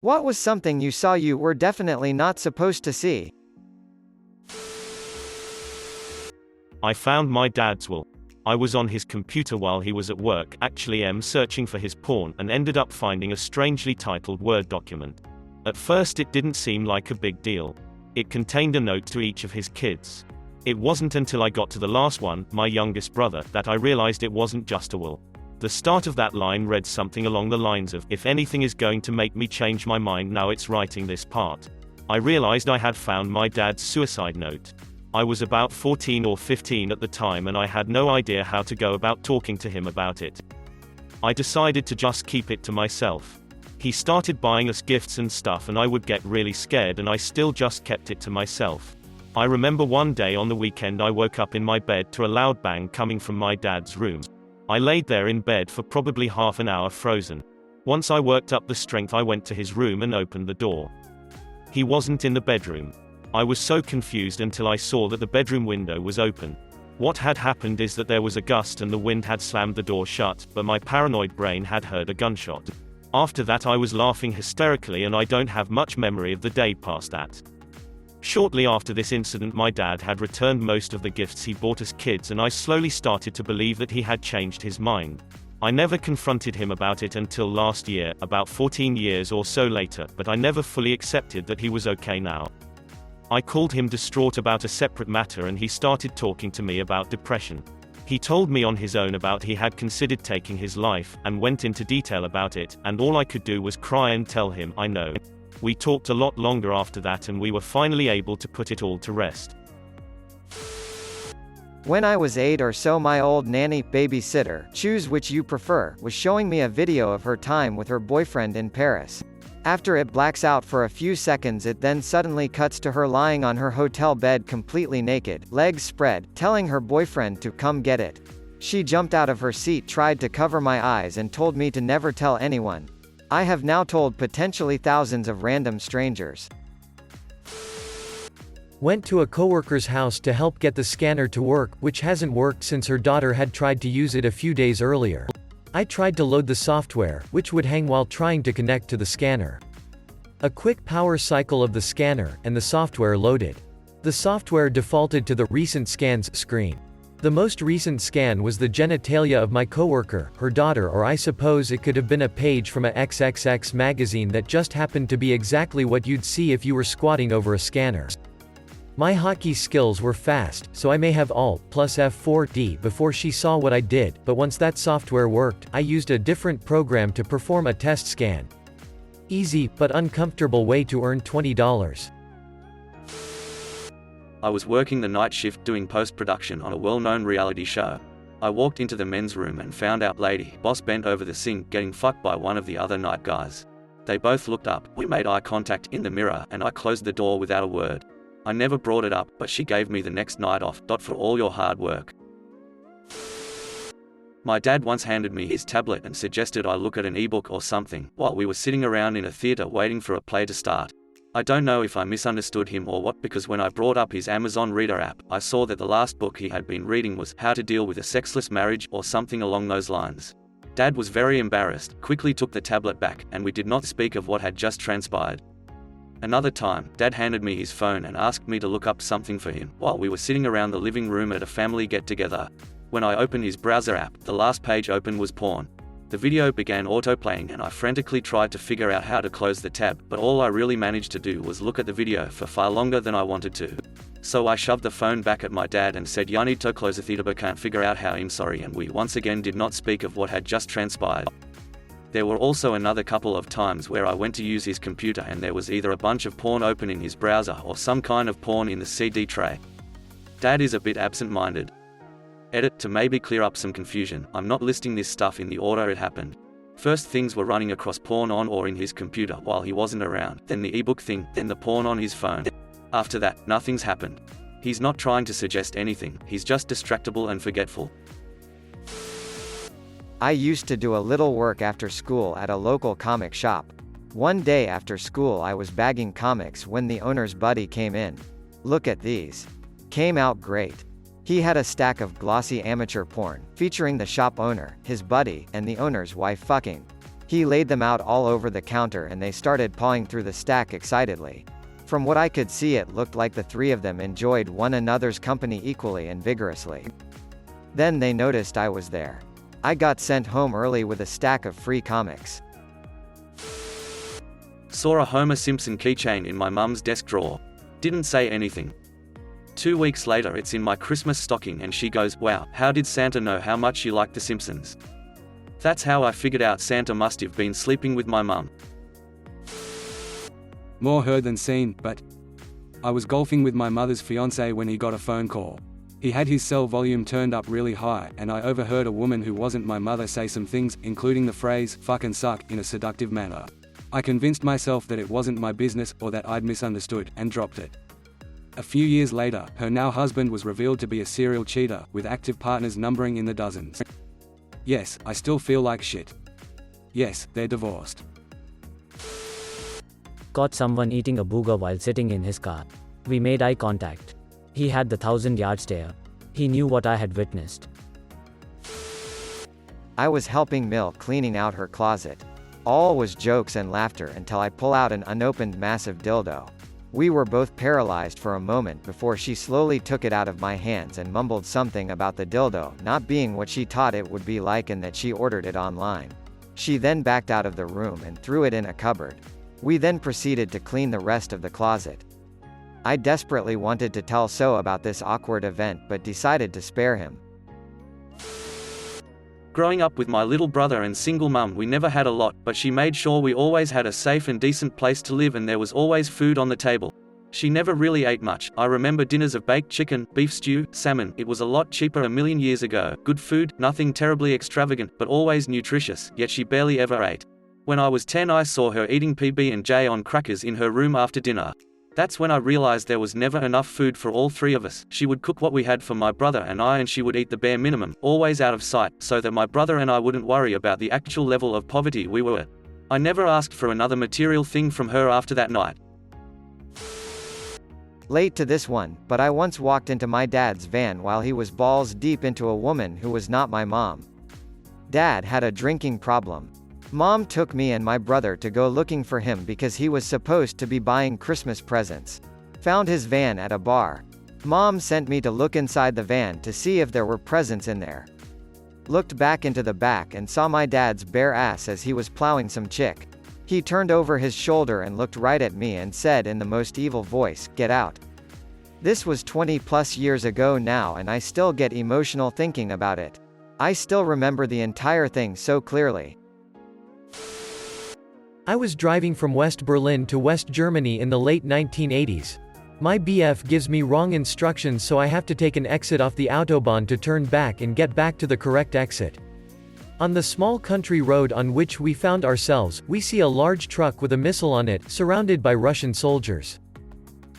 What was something you saw you were definitely not supposed to see? I found my dad's will. I was on his computer while he was at work, actually searching for his porn, and ended up finding a strangely titled Word document. At first it didn't seem like a big deal. It contained a note to each of his kids. It wasn't until I got to the last one, my youngest brother, that I realized it wasn't just a will. The start of that line read something along the lines of, "If anything is going to make me change my mind now, it's writing this part." I realized I had found my dad's suicide note. I was about 14 or 15 at the time and I had no idea how to go about talking to him about it. I decided to just keep it to myself. He started buying us gifts and stuff and I would get really scared and I still just kept it to myself. I remember one day on the weekend I woke up in my bed to a loud bang coming from my dad's room. I laid there in bed for probably half an hour frozen. Once I worked up the strength I went to his room and opened the door. He wasn't in the bedroom. I was so confused until I saw that the bedroom window was open. What had happened is that there was a gust and the wind had slammed the door shut, but my paranoid brain had heard a gunshot. After that I was laughing hysterically and I don't have much memory of the day past that. Shortly after this incident my dad had returned most of the gifts he bought us kids and I slowly started to believe that he had changed his mind. I never confronted him about it until last year, about 14 years or so later, but I never fully accepted that he was okay now. I called him distraught about a separate matter and he started talking to me about depression. He told me on his own about he had considered taking his life, and went into detail about it, and all I could do was cry and tell him, I know. We talked a lot longer after that and we were finally able to put it all to rest. When I was 8 or so, my old nanny, babysitter, choose which you prefer, was showing me a video of her time with her boyfriend in Paris. After it blacks out for a few seconds, it then suddenly cuts to her lying on her hotel bed completely naked, legs spread, telling her boyfriend to come get it. She jumped out of her seat, tried to cover my eyes and told me to never tell anyone. I have now told potentially thousands of random strangers. Went to a coworker's house to help get the scanner to work, which hasn't worked since her daughter had tried to use it a few days earlier. I tried to load the software, which would hang while trying to connect to the scanner. A quick power cycle of the scanner, and the software loaded. The software defaulted to the recent scans screen. The most recent scan was the genitalia of my coworker, her daughter, or I suppose it could have been a page from a XXX magazine that just happened to be exactly what you'd see if you were squatting over a scanner. My hotkey skills were fast, so I may have Alt plus F4D before she saw what I did, but once that software worked, I used a different program to perform a test scan. Easy, but uncomfortable way to earn $20. I was working the night shift doing post-production on a well-known reality show. I walked into the men's room and found out lady boss bent over the sink getting fucked by one of the other night guys. They both looked up, we made eye contact in the mirror, and I closed the door without a word. I never brought it up, but she gave me the next night off. For all your hard work. My dad once handed me his tablet and suggested I look at an ebook or something, while we were sitting around in a theater waiting for a play to start. I don't know if I misunderstood him or what, because when I brought up his Amazon Reader app, I saw that the last book he had been reading was How to Deal with a Sexless Marriage or something along those lines. Dad was very embarrassed, quickly took the tablet back, and we did not speak of what had just transpired. Another time, Dad handed me his phone and asked me to look up something for him, while we were sitting around the living room at a family get-together. When I opened his browser app, the last page open was porn. The video began autoplaying and I frantically tried to figure out how to close the tab, but all I really managed to do was look at the video for far longer than I wanted to. So I shoved the phone back at my dad and said, "You need to close the theater, but can't figure out how. I'm sorry," and we once again did not speak of what had just transpired. There were also another couple of times where I went to use his computer and there was either a bunch of porn open in his browser or some kind of porn in the CD tray. Dad is a bit absent-minded. Edit: to maybe clear up some confusion, I'm not listing this stuff in the order it happened. First, things were running across porn on or in his computer while he wasn't around, then the ebook thing, then the porn on his phone. After that, nothing's happened. He's not trying to suggest anything, he's just distractible and forgetful. I used to do a little work after school at a local comic shop. One day after school I was bagging comics when the owner's buddy came in. Look at these. Came out great. He had a stack of glossy amateur porn, featuring the shop owner, his buddy, and the owner's wife fucking. He laid them out all over the counter and they started pawing through the stack excitedly. From what I could see, it looked like the three of them enjoyed one another's company equally and vigorously. Then they noticed I was there. I got sent home early with a stack of free comics. Saw a Homer Simpson keychain in my mum's desk drawer. Didn't say anything. 2 weeks later it's in my Christmas stocking and she goes, "Wow, how did Santa know how much you like The Simpsons?" That's how I figured out Santa must have been sleeping with my mum. More heard than seen, but I was golfing with my mother's fiancé when he got a phone call. He had his cell volume turned up really high, and I overheard a woman who wasn't my mother say some things, including the phrase, "fucking suck," in a seductive manner. I convinced myself that it wasn't my business or that I'd misunderstood, and dropped it. A few years later, her now husband was revealed to be a serial cheater, with active partners numbering in the dozens. Yes, I still feel like shit. Yes, they're divorced. Caught someone eating a booger while sitting in his car. We made eye contact. He had the 1,000-yard stare. He knew what I had witnessed. I was helping Mill cleaning out her closet. All was jokes and laughter until I pull out an unopened massive dildo. We were both paralyzed for a moment before she slowly took it out of my hands and mumbled something about the dildo not being what she thought it would be like and that she ordered it online. She then backed out of the room and threw it in a cupboard. We then proceeded to clean the rest of the closet. I desperately wanted to tell So about this awkward event but decided to spare him. Growing up with my little brother and single mum, we never had a lot, but she made sure we always had a safe and decent place to live and there was always food on the table. She never really ate much. I remember dinners of baked chicken, beef stew, salmon. It was a lot cheaper a million years ago. Good food, nothing terribly extravagant, but always nutritious, yet she barely ever ate. When I was 10 I saw her eating PB&J on crackers in her room after dinner. That's when I realized there was never enough food for all three of us. She would cook what we had for my brother and I, and she would eat the bare minimum, always out of sight, so that my brother and I wouldn't worry about the actual level of poverty we were at. I never asked for another material thing from her after that night. Late to this one, but I once walked into my dad's van while he was balls deep into a woman who was not my mom. Dad had a drinking problem. Mom took me and my brother to go looking for him because he was supposed to be buying Christmas presents. Found his van at a bar. Mom sent me to look inside the van to see if there were presents in there. Looked back into the back and saw my dad's bare ass as he was plowing some chick. He turned over his shoulder and looked right at me and said in the most evil voice, "Get out." This was 20 plus years ago now and I still get emotional thinking about it. I still remember the entire thing so clearly. I was driving from West Berlin to West Germany in the late 1980s. My BF gives me wrong instructions, so I have to take an exit off the Autobahn to turn back and get back to the correct exit. On the small country road on which we found ourselves, we see a large truck with a missile on it, surrounded by Russian soldiers.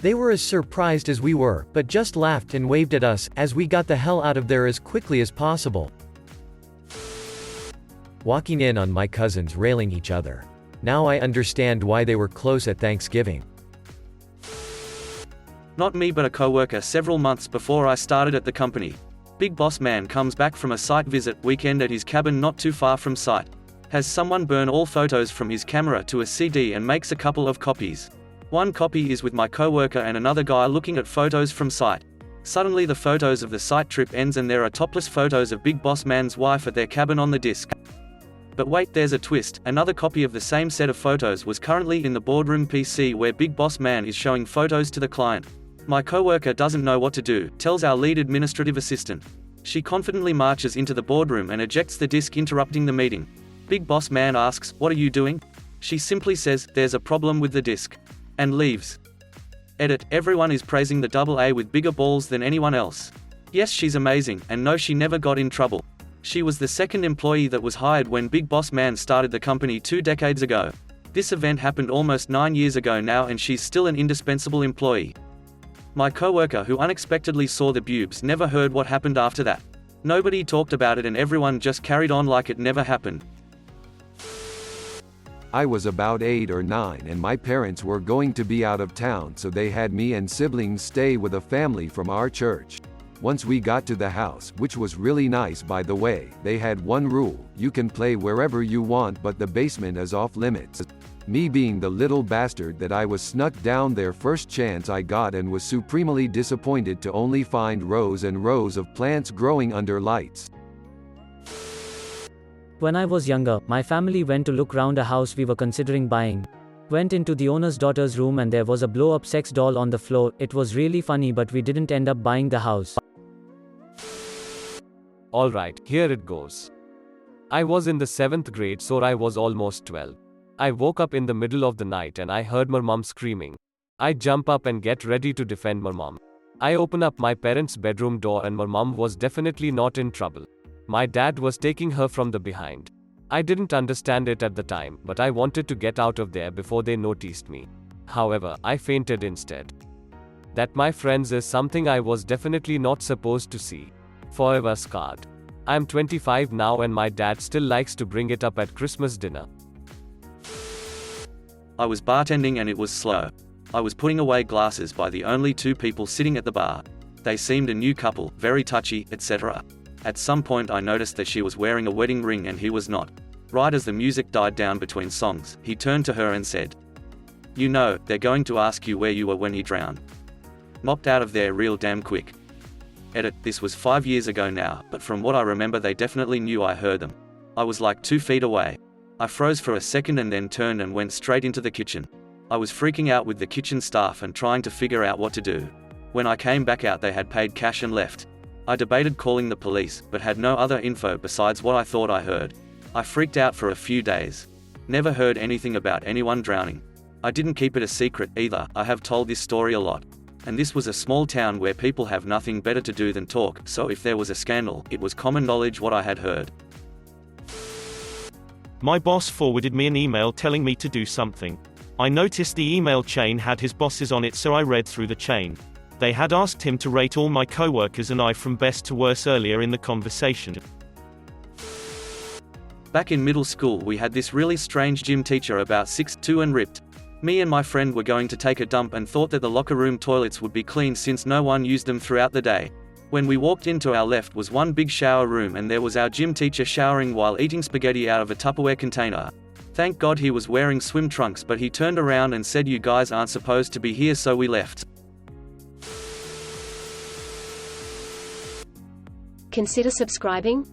They were as surprised as we were, but just laughed and waved at us, as we got the hell out of there as quickly as possible. Walking in on my cousins railing each other. Now I understand why they were close at Thanksgiving. Not me but a coworker several months before I started at the company. Big boss man comes back from a site visit weekend at his cabin not too far from site. Has someone burn all photos from his camera to a CD and makes a couple of copies. One copy is with my coworker and another guy looking at photos from site. Suddenly the photos of the site trip ends and there are topless photos of Big Boss Man's wife at their cabin on the disc. But wait, there's a twist. Another copy of the same set of photos was currently in the boardroom PC where Big Boss Man is showing photos to the client. My coworker doesn't know what to do, tells our lead administrative assistant. She confidently marches into the boardroom and ejects the disc, interrupting the meeting. Big Boss Man asks, "What are you doing?" She simply says, "There's a problem with the disc," and leaves. Edit, everyone is praising the double A with bigger balls than anyone else. Yes, she's amazing, and no, she never got in trouble. She was the second employee that was hired when Big Boss Man started the company 2 decades ago. This event happened almost 9 years ago now and she's still an indispensable employee. My coworker who unexpectedly saw the boobs never heard what happened after that. Nobody talked about it and everyone just carried on like it never happened. I was about 8 or 9 and my parents were going to be out of town, so they had me and siblings stay with a family from our church. Once we got to the house, which was really nice by the way, they had one rule: you can play wherever you want but the basement is off limits. Me being the little bastard that I was, snuck down there first chance I got and was supremely disappointed to only find rows and rows of plants growing under lights. When I was younger, my family went to look round a house we were considering buying. Went into the owner's daughter's room and there was a blow-up sex doll on the floor. It was really funny, but we didn't end up buying the house. Alright, here it goes. I was in the 7th grade, so I was almost 12. I woke up in the middle of the night and I heard my mom screaming. I jump up and get ready to defend my mom. I open up my parents' bedroom door and my mom was definitely not in trouble. My dad was taking her from the behind. I didn't understand it at the time, but I wanted to get out of there before they noticed me. However, I fainted instead. That, my friends, is something I was definitely not supposed to see. Forever scarred. I'm 25 now and my dad still likes to bring it up at Christmas dinner. I was bartending and it was slow. I was putting away glasses by the only two people sitting at the bar. They seemed a new couple, very touchy, etc. At some point I noticed that she was wearing a wedding ring and he was not. Right as the music died down between songs, he turned to her and said, "You know, they're going to ask you where you were when he drowned." Mopped out of there real damn quick. Edit, this was 5 years ago now, but from what I remember they definitely knew I heard them. I was like 2 feet away. I froze for a second and then turned and went straight into the kitchen. I was freaking out with the kitchen staff and trying to figure out what to do. When I came back out they had paid cash and left. I debated calling the police, but had no other info besides what I thought I heard. I freaked out for a few days. Never heard anything about anyone drowning. I didn't keep it a secret either. I have told this story a lot. And this was a small town where people have nothing better to do than talk, so if there was a scandal, it was common knowledge what I had heard. My boss forwarded me an email telling me to do something. I noticed the email chain had his bosses on it, so I read through the chain. They had asked him to rate all my coworkers and I from best to worst earlier in the conversation. Back in middle school we had this really strange gym teacher about 6'2" and ripped. Me and my friend were going to take a dump and thought that the locker room toilets would be clean since no one used them throughout the day. When we walked in, to our left was one big shower room and there was our gym teacher showering while eating spaghetti out of a Tupperware container. Thank God he was wearing swim trunks, but he turned around and said, "You guys aren't supposed to be here," so we left. Consider subscribing.